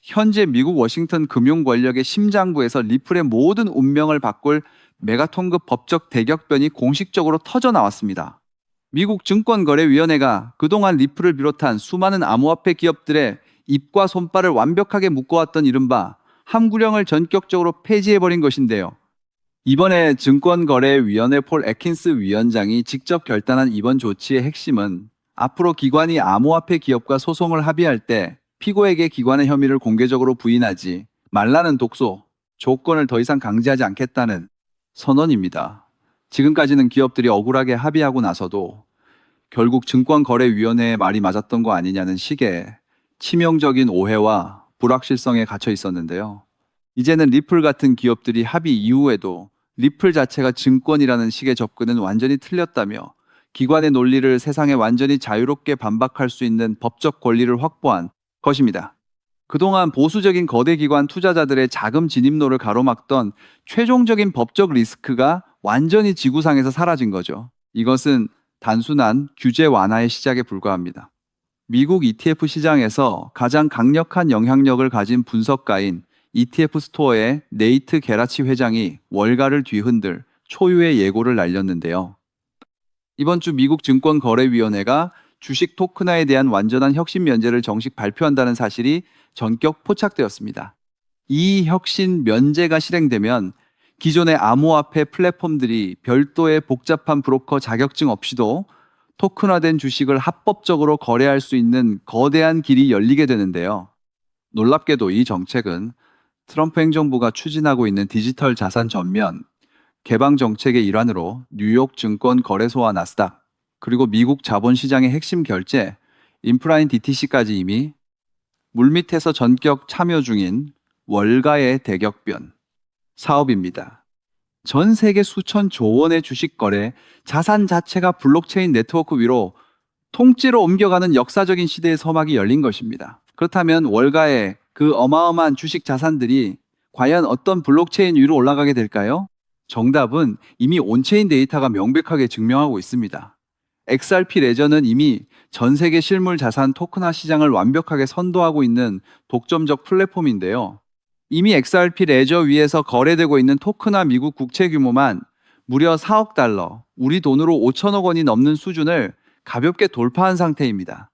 현재 미국 워싱턴 금융 권력의 심장부에서 리플의 모든 운명을 바꿀 메가톤급 법적 대격변이 공식적으로 터져 나왔습니다. 미국 증권거래위원회가 그동안 리플을 비롯한 수많은 암호화폐 기업들의 입과 손발을 완벽하게 묶어왔던 이른바 함구령을 전격적으로 폐지해버린 것인데요. 이번에 증권거래위원회 폴 애킨스 위원장이 직접 결단한 이번 조치의 핵심은 앞으로 기관이 암호화폐 기업과 소송을 합의할 때 피고에게 기관의 혐의를 공개적으로 부인하지 말라는 독소, 조건을 더 이상 강제하지 않겠다는 선언입니다. 지금까지는 기업들이 억울하게 합의하고 나서도 결국 증권거래위원회의 말이 맞았던 거 아니냐는 식의 치명적인 오해와 불확실성에 갇혀 있었는데요. 이제는 리플 같은 기업들이 합의 이후에도 리플 자체가 증권이라는 식의 접근은 완전히 틀렸다며 기관의 논리를 세상에 완전히 자유롭게 반박할 수 있는 법적 권리를 확보한 것입니다. 그동안 보수적인 거대 기관 투자자들의 자금 진입로를 가로막던 최종적인 법적 리스크가 완전히 지구상에서 사라진 거죠. 이것은 단순한 규제 완화의 시작에 불과합니다. 미국 ETF 시장에서 가장 강력한 영향력을 가진 분석가인 ETF 스토어의 네이트 게라치 회장이 월가를 뒤흔들 초유의 예고를 날렸는데요. 이번 주 미국 증권거래위원회가 주식 토큰화에 대한 완전한 혁신 면제를 정식 발표한다는 사실이 전격 포착되었습니다. 이 혁신 면제가 실행되면 기존의 암호화폐 플랫폼들이 별도의 복잡한 브로커 자격증 없이도 토큰화된 주식을 합법적으로 거래할 수 있는 거대한 길이 열리게 되는데요. 놀랍게도 이 정책은 트럼프 행정부가 추진하고 있는 디지털 자산 전면 개방 정책의 일환으로 뉴욕 증권 거래소와 나스닥, 그리고 미국 자본시장의 핵심 결제, 인프라인 DTC까지 이미 물밑에서 전격 참여 중인 월가의 대격변 사업입니다. 전 세계 수천 조 원의 주식 거래, 자산 자체가 블록체인 네트워크 위로 통째로 옮겨가는 역사적인 시대의 서막이 열린 것입니다. 그렇다면 월가의 그 어마어마한 주식 자산들이 과연 어떤 블록체인 위로 올라가게 될까요? 정답은 이미 온체인 데이터가 명백하게 증명하고 있습니다. XRP 레저는 이미 전 세계 실물 자산 토큰화 시장을 완벽하게 선도하고 있는 독점적 플랫폼인데요. 이미 XRP 레저 위에서 거래되고 있는 토큰화 미국 국채 규모만 무려 4억 달러, 우리 돈으로 5천억 원이 넘는 수준을 가볍게 돌파한 상태입니다.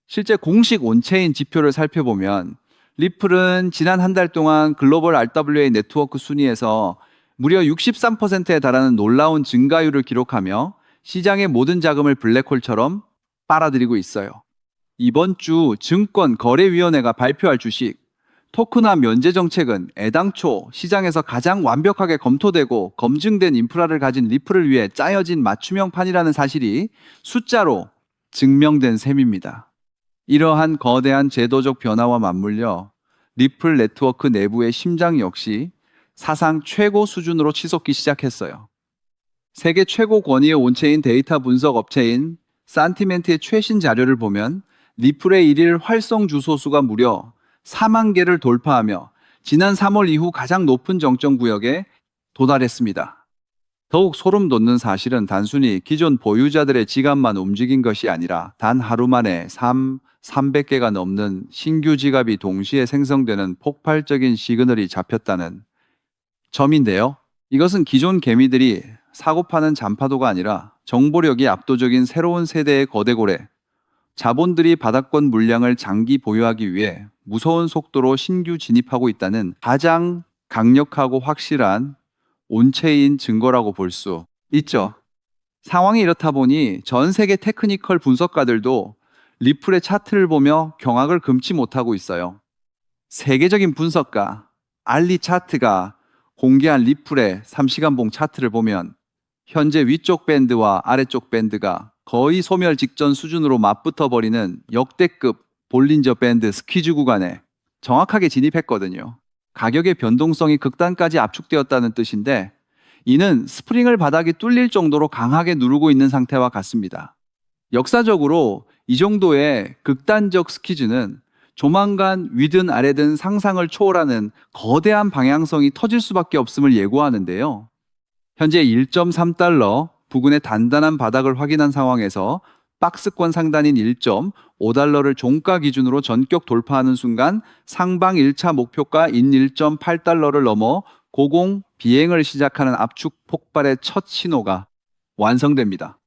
실제 공식 온체인 지표를 살펴보면 리플은 지난 한 달 동안 글로벌 RWA 네트워크 순위에서 무려 63%에 달하는 놀라운 증가율을 기록하며 시장의 모든 자금을 블랙홀처럼 빨아들이고 있어요. 이번 주 증권거래위원회가 발표할 주식 토큰화 면제 정책은 애당초 시장에서 가장 완벽하게 검토되고 검증된 인프라를 가진 리플을 위해 짜여진 맞춤형 판이라는 사실이 숫자로 증명된 셈입니다. 이러한 거대한 제도적 변화와 맞물려 리플 네트워크 내부의 심장 역시 사상 최고 수준으로 치솟기 시작했어요. 세계 최고 권위의 온체인 데이터 분석 업체인 산티멘트의 최신 자료를 보면 리플의 일일 활성 주소 수가 무려 4만 개를 돌파하며 지난 3월 이후 가장 높은 정점 구역에 도달했습니다. 더욱 소름 돋는 사실은 단순히 기존 보유자들의 지갑만 움직인 것이 아니라 단 하루 만에 300개가 넘는 신규 지갑이 동시에 생성되는 폭발적인 시그널이 잡혔다는 점인데요. 이것은 기존 개미들이 사고 파는 잔파도가 아니라 정보력이 압도적인 새로운 세대의 거대 고래, 자본들이 바닥권 물량을 장기 보유하기 위해 무서운 속도로 신규 진입하고 있다는 가장 강력하고 확실한 온체인 증거라고 볼 수 있죠. 상황이 이렇다 보니 전 세계 테크니컬 분석가들도 리플의 차트를 보며 경악을 금치 못하고 있어요. 세계적인 분석가 알리 차트가 공개한 리플의 3시간봉 차트를 보면 현재 위쪽 밴드와 아래쪽 밴드가 거의 소멸 직전 수준으로 맞붙어 버리는 역대급 볼린저 밴드 스퀴즈 구간에 정확하게 진입했거든요. 가격의 변동성이 극단까지 압축되었다는 뜻인데 이는 스프링을 바닥이 뚫릴 정도로 강하게 누르고 있는 상태와 같습니다. 역사적으로 이 정도의 극단적 스퀴즈는 조만간 위든 아래든 상상을 초월하는 거대한 방향성이 터질 수밖에 없음을 예고하는데요. 현재 1.3달러 부근의 단단한 바닥을 확인한 상황에서 박스권 상단인 1.5달러를 종가 기준으로 전격 돌파하는 순간 상방 1차 목표가인 1.8달러를 넘어 고공 비행을 시작하는 압축 폭발의 첫 신호가 완성됩니다.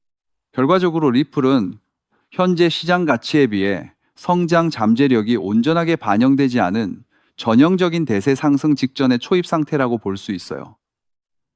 결과적으로 리플은 현재 시장 가치에 비해 성장 잠재력이 온전하게 반영되지 않은 전형적인 대세 상승 직전의 초입 상태라고 볼 수 있어요.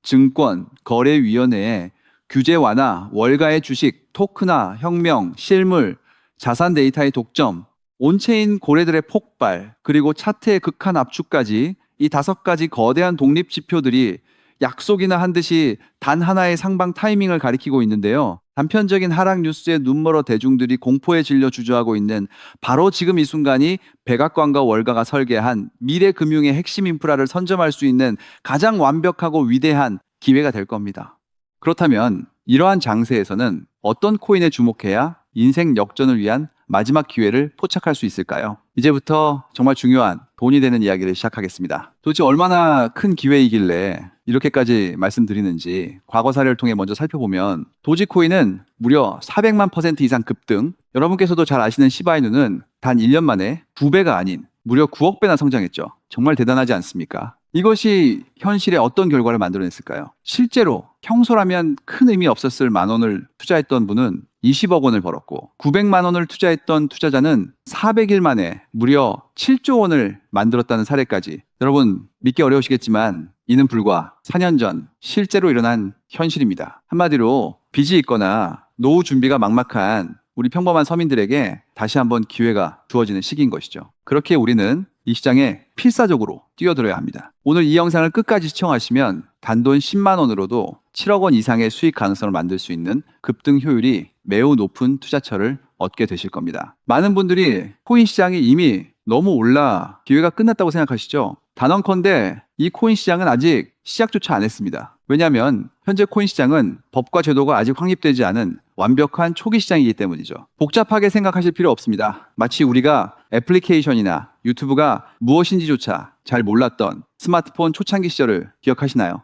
증권, 거래위원회의 규제 완화, 월가의 주식, 토크나 혁명, 실물, 자산 데이터의 독점, 온체인 고래들의 폭발, 그리고 차트의 극한 압축까지 이 5가지 거대한 독립 지표들이 약속이나 한 듯이 단 하나의 상방 타이밍을 가리키고 있는데요. 단편적인 하락 뉴스에 눈멀어 대중들이 공포에 질려 주저하고 있는 바로 지금 이 순간이 백악관과 월가가 설계한 미래 금융의 핵심 인프라를 선점할 수 있는 가장 완벽하고 위대한 기회가 될 겁니다. 그렇다면 이러한 장세에서는 어떤 코인에 주목해야 인생 역전을 위한 마지막 기회를 포착할 수 있을까요? 이제부터 정말 중요한 돈이 되는 이야기를 시작하겠습니다. 도대체 얼마나 큰 기회이길래 이렇게까지 말씀드리는지 과거 사례를 통해 먼저 살펴보면 도지코인은 무려 400만 % 이상 급등, 여러분께서도 잘 아시는 시바이누는 단 1년 만에 2배가 아닌 무려 9억 배나 성장했죠. 정말 대단하지 않습니까? 이것이 현실에 어떤 결과를 만들어냈을까요? 실제로 평소라면 큰 의미 없었을 만 원을 투자했던 분은 20억 원을 벌었고 900만 원을 투자했던 투자자는 400일 만에 무려 7조 원을 만들었다는 사례까지. 여러분 믿기 어려우시겠지만 이는 불과 4년 전 실제로 일어난 현실입니다. 한마디로 빚이 있거나 노후 준비가 막막한 우리 평범한 서민들에게 다시 한번 기회가 주어지는 시기인 것이죠. 그렇게 우리는 이 시장에 필사적으로 뛰어들어야 합니다. 오늘 이 영상을 끝까지 시청하시면 단돈 10만 원으로도 7억 원 이상의 수익 가능성을 만들 수 있는 급등 효율이 매우 높은 투자처를 얻게 되실 겁니다. 많은 분들이 코인 시장이 이미 너무 올라 기회가 끝났다고 생각하시죠? 단언컨대 이 코인 시장은 아직 시작조차 안 했습니다. 왜냐하면 현재 코인 시장은 법과 제도가 아직 확립되지 않은 완벽한 초기 시장이기 때문이죠. 복잡하게 생각하실 필요 없습니다. 마치 우리가 애플리케이션이나 유튜브가 무엇인지조차 잘 몰랐던 스마트폰 초창기 시절을 기억하시나요?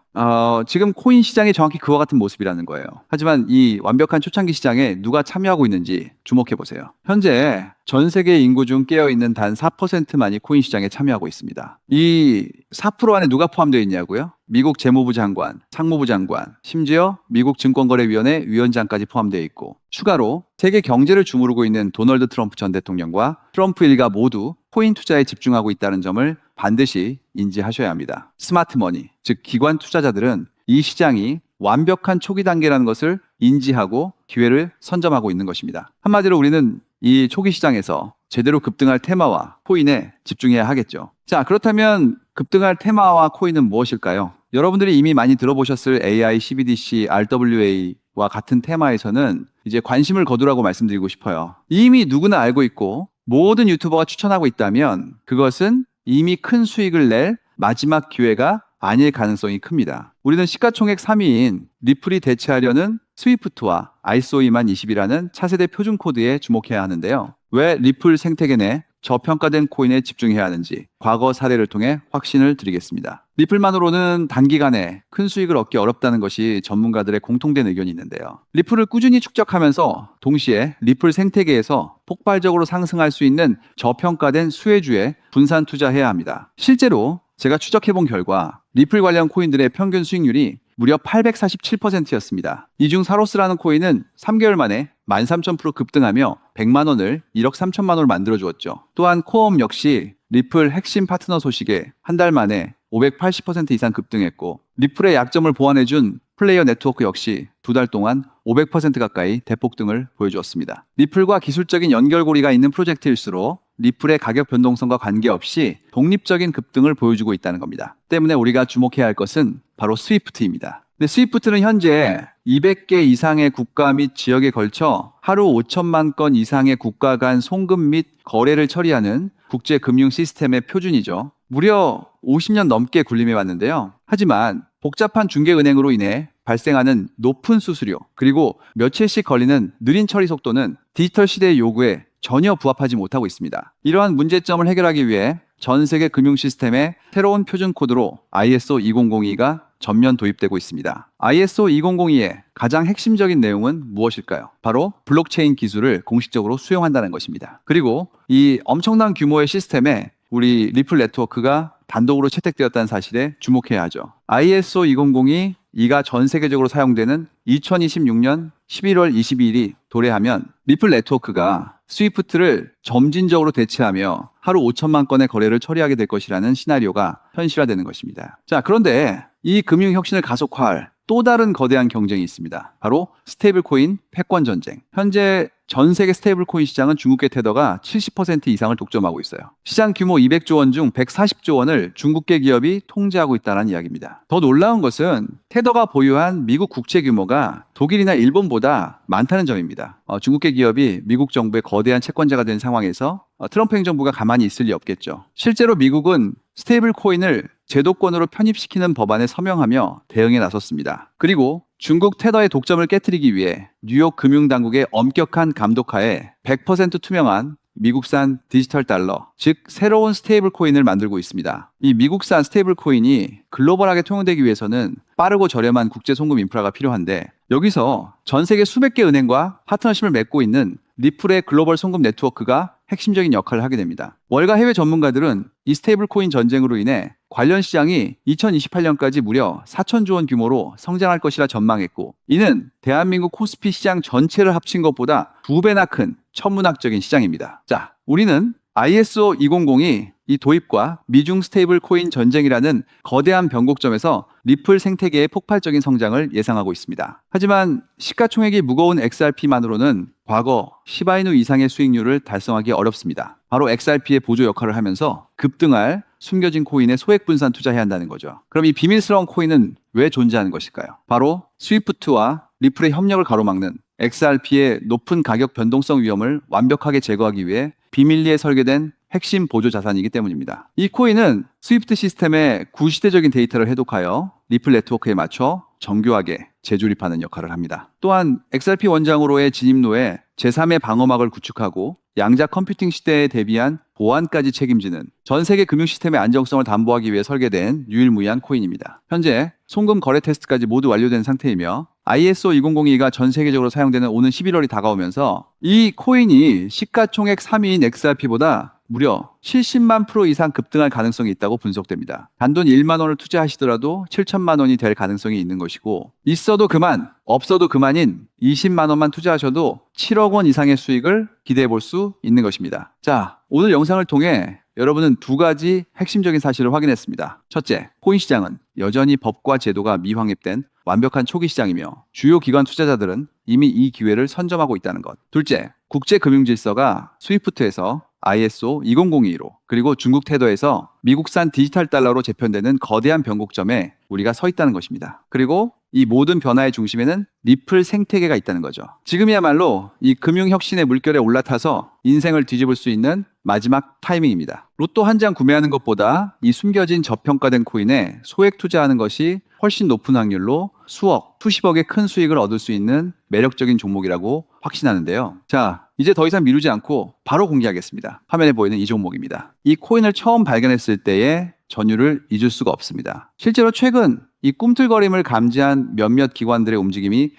지금 코인 시장이 정확히 그와 같은 모습이라는 거예요. 하지만 이 완벽한 초창기 시장에 누가 참여하고 있는지 주목해 보세요. 현재 전 세계 인구 중 깨어있는 단 4%만이 코인 시장에 참여하고 있습니다. 이 4% 안에 누가 포함되어 있냐고요? 미국 재무부 장관, 상무부 장관, 심지어 미국 증권거래위원회 위원장까지 포함되어 있고, 추가로 세계 경제를 주무르고 있는 도널드 트럼프 전 대통령과 트럼프 일가 모두 코인 투자에 집중하고 있다는 점을 반드시 인지하셔야 합니다. 스마트머니, 즉 기관 투자자들은 이 시장이 완벽한 초기 단계라는 것을 인지하고 기회를 선점하고 있는 것입니다. 한마디로 우리는 이 초기 시장에서 제대로 급등할 테마와 코인에 집중해야 하겠죠. 자, 그렇다면 급등할 테마와 코인은 무엇일까요? 여러분들이 이미 많이 들어보셨을 AI, CBDC, RWA와 같은 테마에서는 이제 관심을 거두라고 말씀드리고 싶어요. 이미 누구나 알고 있고 모든 유튜버가 추천하고 있다면 그것은 이미 큰 수익을 낼 마지막 기회가 아닐 가능성이 큽니다. 우리는 시가총액 3위인 리플이 대체하려는 스위프트와 ISO 20020이라는 차세대 표준 코드에 주목해야 하는데요. 왜 리플 생태계 내 저평가된 코인에 집중해야 하는지 과거 사례를 통해 확신을 드리겠습니다. 리플만으로는 단기간에 큰 수익을 얻기 어렵다는 것이 전문가들의 공통된 의견이 있는데요. 리플을 꾸준히 축적하면서 동시에 리플 생태계에서 폭발적으로 상승할 수 있는 저평가된 수혜주에 분산 투자해야 합니다. 실제로 제가 추적해본 결과 리플 관련 코인들의 평균 수익률이 무려 847%였습니다. 이 중 사로스라는 코인은 3개월 만에 13,000% 급등하며 100만 원을 1억 3천만 원을 만들어 주었죠. 또한 코엄 역시 리플 핵심 파트너 소식에 한 달 만에 580% 이상 급등했고, 리플의 약점을 보완해준 플레이어 네트워크 역시 2달 동안 500% 가까이 대폭등을 보여주었습니다. 리플과 기술적인 연결고리가 있는 프로젝트일수록 리플의 가격 변동성과 관계없이 독립적인 급등을 보여주고 있다는 겁니다. 때문에 우리가 주목해야 할 것은 바로 스위프트입니다. 근데 스위프트는 현재 200개 이상의 국가 및 지역에 걸쳐 하루 5천만 건 이상의 국가 간 송금 및 거래를 처리하는 국제 금융 시스템의 표준이죠. 무려 50년 넘게 군림해 왔는데요. 하지만 복잡한 중개은행으로 인해 발생하는 높은 수수료, 그리고 며칠씩 걸리는 느린 처리 속도는 디지털 시대의 요구에 전혀 부합하지 못하고 있습니다. 이러한 문제점을 해결하기 위해 전 세계 금융 시스템의 새로운 표준 코드로 ISO 2002가 전면 도입되고 있습니다. ISO 2002의 가장 핵심적인 내용은 무엇일까요? 바로 블록체인 기술을 공식적으로 수용한다는 것입니다. 그리고 이 엄청난 규모의 시스템에 우리 리플 네트워크가 단독으로 채택되었다는 사실에 주목해야 하죠. ISO 2002가 전 세계적으로 사용되는 2026년 11월 22일이 도래하면 리플 네트워크가 스위프트를 점진적으로 대체하며 하루 5천만 건의 거래를 처리하게 될 것이라는 시나리오가 현실화되는 것입니다. 자, 그런데 이 금융 혁신을 가속화할 또 다른 거대한 경쟁이 있습니다. 바로 스테이블 코인 패권 전쟁. 현재 전 세계 스테이블 코인 시장은 중국계 테더가 70% 이상을 독점하고 있어요. 시장 규모 200조 원 중 140조 원을 중국계 기업이 통제하고 있다는 이야기입니다. 더 놀라운 것은 테더가 보유한 미국 국채 규모가 독일이나 일본보다 많다는 점입니다. 중국계 기업이 미국 정부의 거대한 채권자가 된 상황에서 트럼프 행정부가 가만히 있을 리 없겠죠. 실제로 미국은 스테이블 코인을 제도권으로 편입시키는 법안에 서명하며 대응에 나섰습니다. 그리고 중국 테더의 독점을 깨트리기 위해 뉴욕 금융당국의 엄격한 감독하에 100% 투명한 미국산 디지털 달러, 즉 새로운 스테이블 코인을 만들고 있습니다. 이 미국산 스테이블 코인이 글로벌하게 통용되기 위해서는 빠르고 저렴한 국제 송금 인프라가 필요한데, 여기서 전 세계 수백 개 은행과 파트너십을 맺고 있는 리플의 글로벌 송금 네트워크가 핵심적인 역할을 하게 됩니다. 월가 해외 전문가들은 이 스테이블 코인 전쟁으로 인해 관련 시장이 2028년까지 무려 4천조 원 규모로 성장할 것이라 전망했고, 이는 대한민국 코스피 시장 전체를 합친 것보다 2배나 큰 천문학적인 시장입니다. 자, 우리는 ISO 2002 이 도입과 미중 스테이블 코인 전쟁이라는 거대한 변곡점에서 리플 생태계의 폭발적인 성장을 예상하고 있습니다. 하지만 시가총액이 무거운 XRP만으로는 과거 시바이누 이상의 수익률을 달성하기 어렵습니다. 바로 XRP의 보조 역할을 하면서 급등할 숨겨진 코인에 소액 분산 투자해야 한다는 거죠. 그럼 이 비밀스러운 코인은 왜 존재하는 것일까요? 바로 스위프트와 리플의 협력을 가로막는 XRP의 높은 가격 변동성 위험을 완벽하게 제거하기 위해 비밀리에 설계된 핵심 보조 자산이기 때문입니다. 이 코인은 스위프트 시스템의 구시대적인 데이터를 해독하여 리플 네트워크에 맞춰 정교하게 재조립하는 역할을 합니다. 또한 XRP 원장으로의 진입로에 제3의 방어막을 구축하고 양자 컴퓨팅 시대에 대비한 보안까지 책임지는 전 세계 금융 시스템의 안정성을 담보하기 위해 설계된 유일무이한 코인입니다. 현재 송금 거래 테스트까지 모두 완료된 상태이며 ISO 2002가 전 세계적으로 사용되는 오는 11월이 다가오면서 이 코인이 시가총액 3위인 XRP보다 무려 70만 프로 이상 급등할 가능성이 있다고 분석됩니다. 단돈 1만 원을 투자하시더라도 7천만 원이 될 가능성이 있는 것이고, 있어도 그만, 없어도 그만인 20만 원만 투자하셔도 7억 원 이상의 수익을 기대해 볼 수 있는 것입니다. 자, 오늘 영상을 통해 여러분은 두 가지 핵심적인 사실을 확인했습니다. 첫째, 코인 시장은 여전히 법과 제도가 미확립된 완벽한 초기 시장이며 주요 기관 투자자들은 이미 이 기회를 선점하고 있다는 것. 둘째, 국제 금융 질서가 스위프트에서 ISO 2002로 그리고 중국 테더에서 미국산 디지털 달러로 재편되는 거대한 변곡점에 우리가 서 있다는 것입니다. 그리고 이 모든 변화의 중심에는 리플 생태계가 있다는 거죠. 지금이야말로 이 금융혁신의 물결에 올라타서 인생을 뒤집을 수 있는 마지막 타이밍입니다. 로또 한 장 구매하는 것보다 이 숨겨진 저평가된 코인에 소액 투자하는 것이 훨씬 높은 확률로 수억, 수십억의 큰 수익을 얻을 수 있는 매력적인 종목이라고 확신하는데요. 자, 이제 더 이상 미루지 않고 바로 공개하겠습니다. 화면에 보이는 이 종목입니다. 이 코인을 처음 발견했을 때의 전율을 잊을 수가 없습니다. 실제로 최근 이 꿈틀거림을 감지한 몇몇 기관들의 움직임이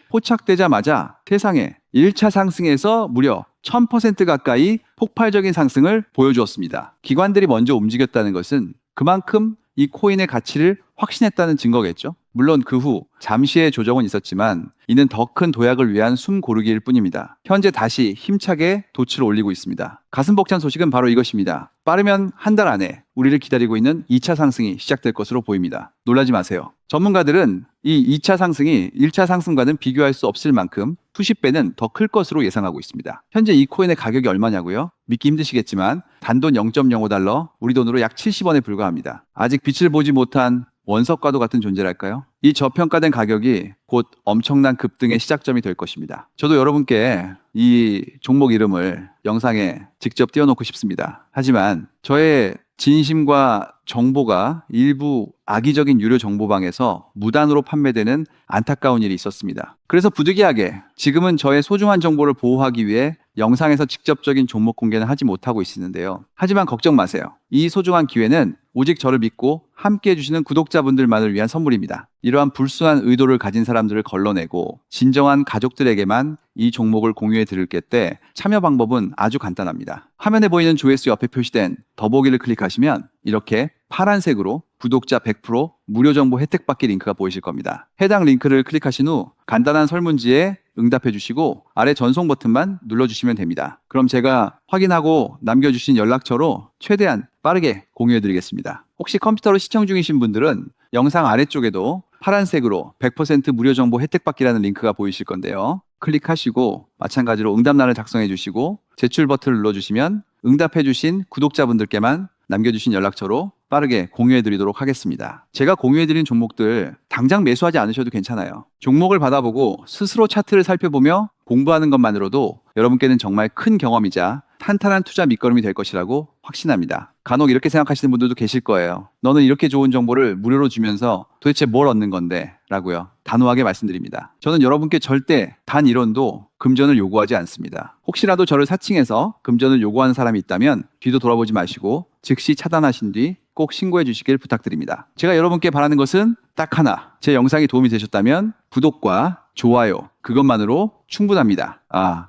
포착되자마자 세상에 1차 상승에서 무려 1000% 가까이 폭발적인 상승을 보여주었습니다. 기관들이 먼저 움직였다는 것은 그만큼 이 코인의 가치를 확신했다는 증거겠죠. 물론 그 후 잠시의 조정은 있었지만 이는 더 큰 도약을 위한 숨 고르기일 뿐입니다. 현재 다시 힘차게 돛을 올리고 있습니다. 가슴 벅찬 소식은 바로 이것입니다. 빠르면 한 달 안에 우리를 기다리고 있는 2차 상승이 시작될 것으로 보입니다. 놀라지 마세요. 전문가들은 이 2차 상승이 1차 상승과는 비교할 수 없을 만큼 수십 배는 더 클 것으로 예상하고 있습니다. 현재 이 코인의 가격이 얼마냐고요? 믿기 힘드시겠지만 단돈 0.05달러, 우리 돈으로 약 70원에 불과합니다. 아직 빛을 보지 못한 원석과도 같은 존재랄까요? 이 저평가된 가격이 곧 엄청난 급등의 시작점이 될 것입니다. 저도 여러분께 이 종목 이름을 영상에 직접 띄워놓고 싶습니다. 하지만 저의 진심과 정보가 일부 악의적인 유료 정보방에서 무단으로 판매되는 안타까운 일이 있었습니다. 그래서 부득이하게 지금은 저의 소중한 정보를 보호하기 위해 영상에서 직접적인 종목 공개는 하지 못하고 있는데요. 하지만 걱정 마세요. 이 소중한 기회는 오직 저를 믿고 함께 해주시는 구독자분들만을 위한 선물입니다. 이러한 불순한 의도를 가진 사람들을 걸러내고 진정한 가족들에게만 이 종목을 공유해 드릴게 때 참여 방법은 아주 간단합니다. 화면에 보이는 조회수 옆에 표시된 더보기를 클릭하시면 이렇게 파란색으로 구독자 100% 무료 정보 혜택 받기 링크가 보이실 겁니다. 해당 링크를 클릭하신 후 간단한 설문지에 응답해 주시고 아래 전송 버튼만 눌러주시면 됩니다. 그럼 제가 확인하고 남겨주신 연락처로 최대한 빠르게 공유해 드리겠습니다. 혹시 컴퓨터로 시청 중이신 분들은 영상 아래쪽에도 파란색으로 100% 무료 정보 혜택 받기라는 링크가 보이실 건데요. 클릭하시고 마찬가지로 응답란을 작성해 주시고 제출 버튼을 눌러주시면 응답해 주신 구독자분들께만 남겨주신 연락처로 빠르게 공유해 드리도록 하겠습니다. 제가 공유해 드린 종목들 당장 매수하지 않으셔도 괜찮아요. 종목을 받아보고 스스로 차트를 살펴보며 공부하는 것만으로도 여러분께는 정말 큰 경험이자 탄탄한 투자 밑거름이 될 것이라고 확신합니다. 간혹 이렇게 생각하시는 분들도 계실 거예요. 너는 이렇게 좋은 정보를 무료로 주면서 도대체 뭘 얻는 건데? 라고요. 단호하게 말씀드립니다. 저는 여러분께 절대 단 1원도 금전을 요구하지 않습니다. 혹시라도 저를 사칭해서 금전을 요구하는 사람이 있다면 뒤도 돌아보지 마시고 즉시 차단하신 뒤 꼭 신고해 주시길 부탁드립니다. 제가 여러분께 바라는 것은 딱 하나. 제 영상이 도움이 되셨다면 구독과 좋아요 그것만으로 충분합니다.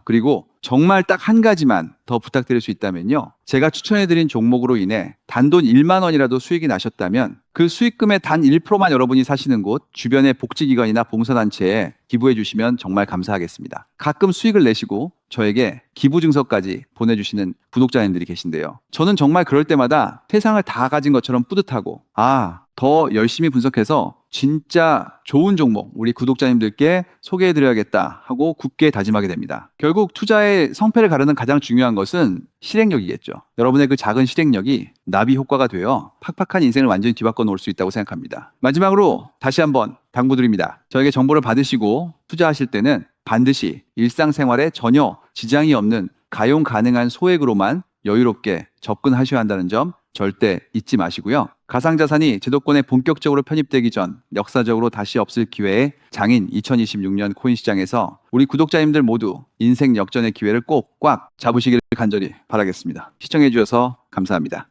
그리고 정말 딱 한 가지만 더 부탁드릴 수 있다면요. 제가 추천해드린 종목으로 인해 단돈 1만 원이라도 수익이 나셨다면 그 수익금의 단 1%만 여러분이 사시는 곳 주변의 복지기관이나 봉사단체에 기부해 주시면 정말 감사하겠습니다. 가끔 수익을 내시고 저에게 기부 증서까지 보내주시는 구독자님들이 계신데요. 저는 정말 그럴 때마다 세상을 다 가진 것처럼 뿌듯하고 더 열심히 분석해서 진짜 좋은 종목 우리 구독자님들께 소개해드려야겠다 하고 굳게 다짐하게 됩니다. 결국 투자의 성패를 가르는 가장 중요한 것은 실행력이겠죠. 여러분의 그 작은 실행력이 나비 효과가 되어 팍팍한 인생을 완전히 뒤바꿔 놓을 수 있다고 생각합니다. 마지막으로 다시 한번 당부드립니다. 저에게 정보를 받으시고 투자하실 때는 반드시 일상생활에 전혀 지장이 없는 가용 가능한 소액으로만 여유롭게 접근하셔야 한다는 점 절대 잊지 마시고요. 가상자산이 제도권에 본격적으로 편입되기 전 역사적으로 다시 없을 기회에 장인 2026년 코인 시장에서 우리 구독자님들 모두 인생 역전의 기회를 꼭 꽉 잡으시기를 간절히 바라겠습니다. 시청해 주셔서 감사합니다.